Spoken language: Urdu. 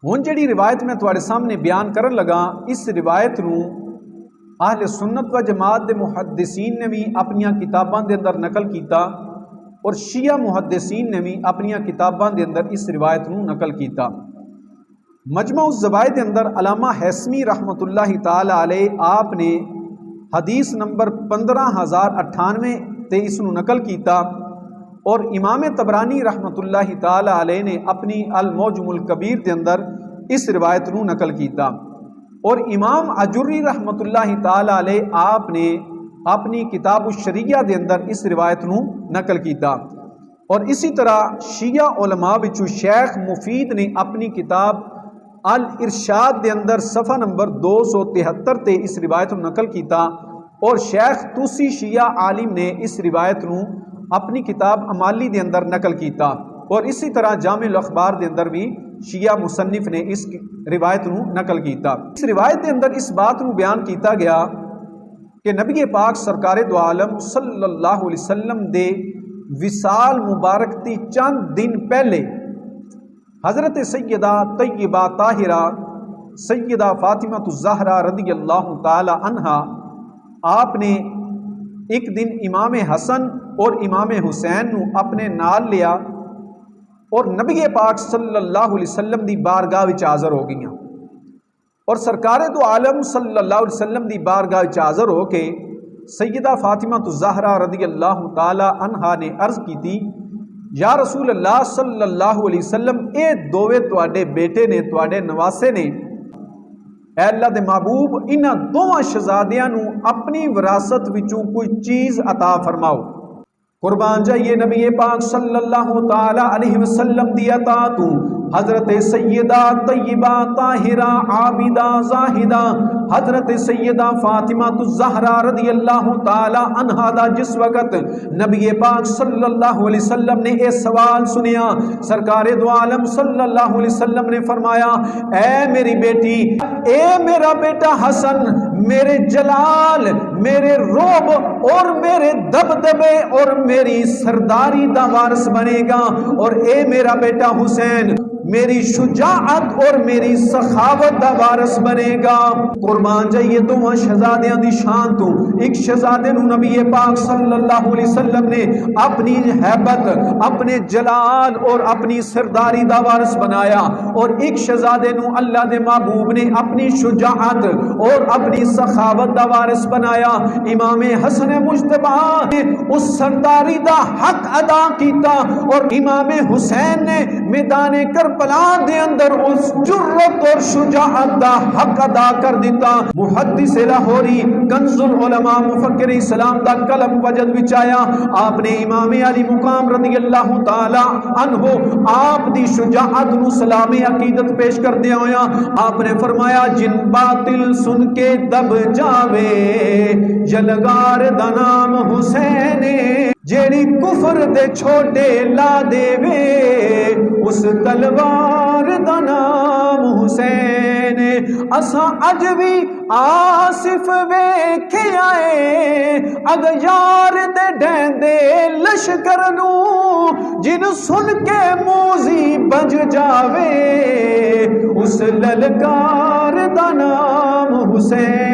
ہن جڑی روایت میں تواڈے سامنے بیان کرن لگا، اس روایت نو اہل سنت و جماعت دے محدثین نے بھی اپنی کتاباں دے اندر نقل کیتا، اور شیعہ محدثین نے بھی اپنی کتاباں دے اندر اس روایت نو نقل کیتا۔ مجمع الزوائد دے اندر علامہ حیثمی رحمۃ اللہ تعالی علیہ آپ نے حدیث نمبر 15098 تے اس نو نقل کیتا، اور امام طبرانی رحمۃ اللہ تعالی علیہ نے اپنی المعجم الکبیر دے اندر اس روایت نو نقل کیتا، اور امام اجری رحمۃ اللہ تعالی علیہ آپ نے اپنی کتاب الشریعہ دے اندر اس روایت نو نقل کیتا، اور اسی طرح شیعہ علماء وچوں شیخ مفید نے اپنی کتاب الارشاد دے اندر صفحہ نمبر 273 تے اس روایت نو نقل کیتا، اور شیخ توسی شیعہ عالم نے اس روایت نو اپنی کتاب امالی دے اندر نقل کیتا، اور اسی طرح جامع الاخبار دے اندر بھی شیعہ مصنف نے اس روایت نو نقل کیتا۔ اس روایت دے اندر اس بات نو بیان کیتا گیا کہ نبی پاک سرکار دو عالم صلی اللہ علیہ وسلم دے وصال مبارک تی چند دن پہلے حضرت سیدہ طیبہ طاہرہ سیدہ فاطمہ الزہرا رضی اللہ تعالی عنہا آپ نے ایک دن امام حسن اور امام حسین نو اپنے نال لیا، اور نبی پاک صلی اللہ علیہ وسلم دی بارگاہ وچ حاضر ہو گئیاں، اور سرکار دو عالم صلی اللہ علیہ وسلم دی بارگاہ وچ حاضر ہو کے سیدہ فاطمہ الزہرا رضی اللہ تعالی عنہا نے عرض کیتی، یا رسول اللہ صلی اللہ علیہ وسلم اے دووے تواڈے بیٹے نے، تواڈے نواسے نے، اے اللہ دے محبوب انہاں دوواں شہزادیاں نو اپنی وراثت وچوں کوئی چیز عطا فرماؤ۔ قربان جائیے نبی پاک صلی اللہ تعالی علیہ وسلم دی اطاعت حضرت سیدہ طیبہ طاہرہ عابدہ زاہدہ حضرت سیدہ فاطمہ الزہرا رضی اللہ تعالی عنہا دا جس وقت نبی پاک صلی اللہ علیہ وسلم نے یہ سوال سنیا، سرکار دو عالم صلی اللہ علیہ وسلم نے فرمایا، اے میری بیٹی، اے میرا بیٹا حسن میرے جلال، میرے روب اور میرے دبدبے اور میری سرداری دا وارث بنے گا، اور اے میرا بیٹا حسین میری شجاعت اور میری سخاوت دا وارث بنے گا۔ قربان جائیے دوواں شہزادیاں دی شان تو ایک شہزادے نو نبی پاک صلی اللہ علیہ وسلم نے اپنی ہیبت، اپنے جلال اور اپنی سرداری دا وارث بنایا، اور ایک شہزادے نو اللہ دے محبوب نے اپنی شجاعت اور اپنی سخاوت دا وارث بنایا۔ امام حسن مجتبی نے اس سرداری دا حق ادا کیتا، اور امام حسین نے میدان کربلا دے اندر اس جرت اور شجاعت دا حق ادا کر دیتا۔ محدث لاہوری کنز العلماء مفکر اسلام دا قلم وجد وچ آیا، آپ نے امام علی مقام رضی اللہ تعالی عنہ آپ دی شجاعت نو سلام عقیدت پیش کردے ہویا آپ نے فرمایا، جن باطل سن کے دب جاوے جلگار دا نام حسین، جیڑی کفر دے چھوٹے لا دے وے اس تلوار دا نام حسین، اساں اج بھی آصف ویکھے آئے اغیار دے ڈیندے لشکر نو، جن سن کے موزی بج جاوے اس للکار دا نام حسین۔